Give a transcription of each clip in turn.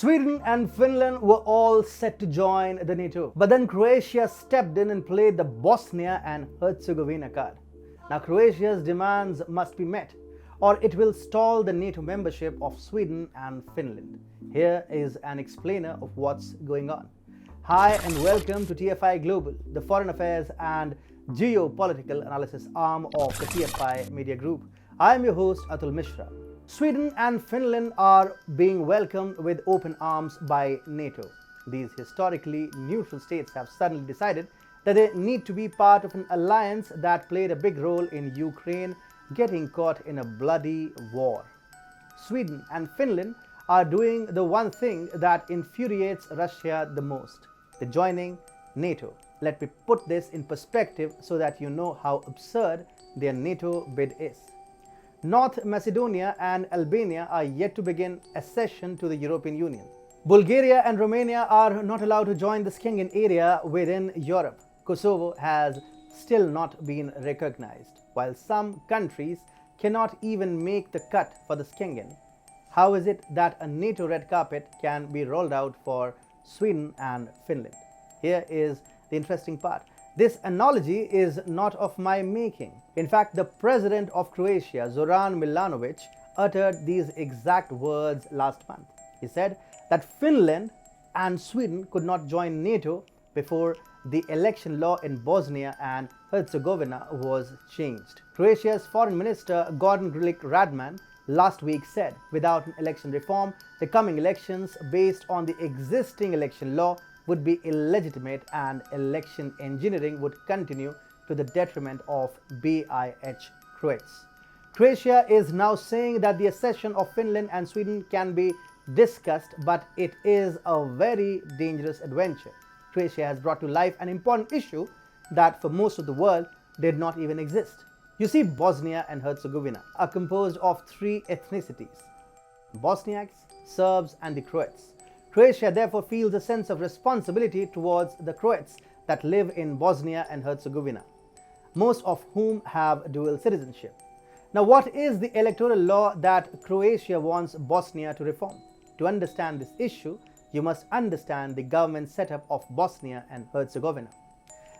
Sweden and Finland were all set to join the NATO. But then Croatia stepped in and played the Bosnia and Herzegovina card. Now Croatia's demands must be met, or it will stall the NATO membership of Sweden and Finland. Here is an explainer of what's going on. Hi and welcome to TFI Global, the foreign affairs and geopolitical analysis arm of the TFI Media Group. I am your host Atul Mishra. Sweden and Finland are being welcomed with open arms by NATO. These historically neutral states have suddenly decided that they need to be part of an alliance that played a big role in Ukraine getting caught in a bloody war. Sweden and Finland are doing the one thing that infuriates Russia the most. They're joining NATO. Let me put this in perspective so that you know how absurd their NATO bid is. North Macedonia and Albania are yet to begin accession to the European Union. Bulgaria and Romania are not allowed to join the Schengen area within Europe. Kosovo has still not been recognized, while some countries cannot even make the cut for the Schengen. How is it that a NATO red carpet can be rolled out for Sweden and Finland? Here is the interesting part. This analogy is not of my making. In fact, the president of Croatia, Zoran Milanovic, uttered these exact words last month. He said that Finland and Sweden could not join NATO before the election law in Bosnia and Herzegovina was changed. Croatia's foreign minister Gordon Grlic Radman last week said, without an election reform, the coming elections based on the existing election law would be illegitimate and election engineering would continue to the detriment of BiH Croats. Croatia is now saying that the accession of Finland and Sweden can be discussed, but it is a very dangerous adventure. Croatia has brought to life an important issue that for most of the world did not even exist. You see, Bosnia and Herzegovina are composed of three ethnicities: Bosniaks, Serbs and the Croats. Croatia therefore feels a sense of responsibility towards the Croats that live in Bosnia and Herzegovina, most of whom have dual citizenship. Now, what is the electoral law that Croatia wants Bosnia to reform? To understand this issue, you must understand the government setup of Bosnia and Herzegovina.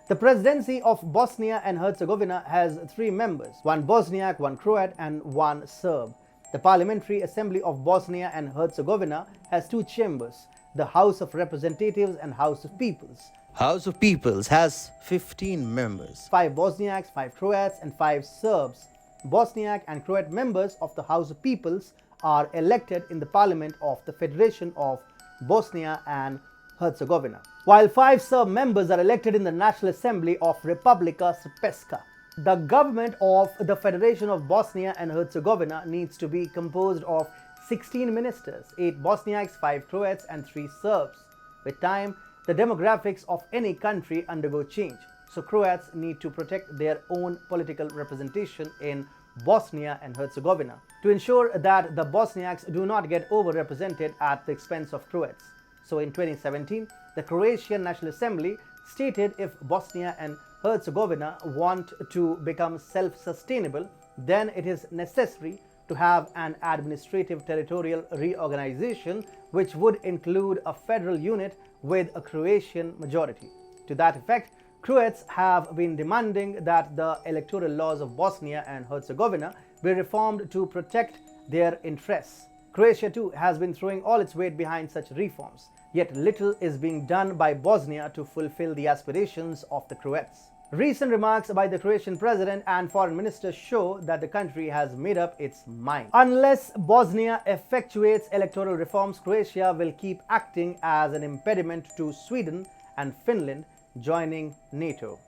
The presidency of Bosnia and Herzegovina has three members: one Bosniak, one Croat and one Serb. The Parliamentary Assembly of Bosnia and Herzegovina has two chambers, the House of Representatives and House of Peoples. House of Peoples has 15 members. 5 Bosniaks, 5 Croats and 5 Serbs. Bosniak and Croat members of the House of Peoples are elected in the Parliament of the Federation of Bosnia and Herzegovina, while 5 Serb members are elected in the National Assembly of Republika Srpska. The government of the Federation of Bosnia and Herzegovina needs to be composed of 16 ministers, 8 Bosniaks, 5 Croats and 3 Serbs. With time, the demographics of any country undergo change, so Croats need to protect their own political representation in Bosnia and Herzegovina to ensure that the Bosniaks do not get overrepresented at the expense of Croats. So in 2017, the Croatian National Assembly stated if Bosnia and Herzegovina want to become self-sustainable, then it is necessary to have an administrative territorial reorganization which would include a federal unit with a Croatian majority. To that effect, Croats have been demanding that the electoral laws of Bosnia and Herzegovina be reformed to protect their interests. Croatia too has been throwing all its weight behind such reforms, yet little is being done by Bosnia to fulfill the aspirations of the Croats. Recent remarks by the Croatian president and foreign minister show that the country has made up its mind. Unless Bosnia effectuates electoral reforms, Croatia will keep acting as an impediment to Sweden and Finland joining NATO.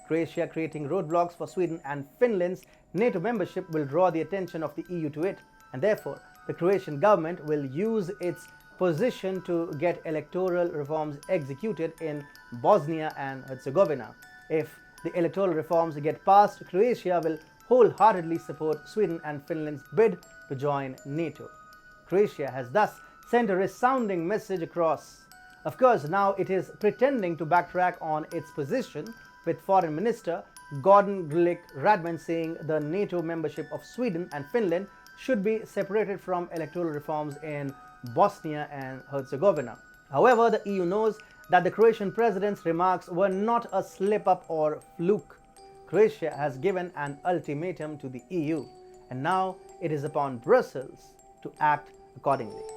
Croatia creating roadblocks for Sweden and Finland's NATO membership will draw the attention of the EU to it, and therefore the Croatian government will use its position to get electoral reforms executed in Bosnia and Herzegovina. If the electoral reforms get passed, Croatia will wholeheartedly support Sweden and Finland's bid to join NATO. Croatia has thus sent a resounding message across. Of course, now it is pretending to backtrack on its position, with Foreign Minister Gordon Grlic Radman saying the NATO membership of Sweden and Finland should be separated from electoral reforms in Bosnia and Herzegovina. However, the EU knows that the Croatian president's remarks were not a slip-up or fluke. Croatia has given an ultimatum to the EU, and now it is upon Brussels to act accordingly.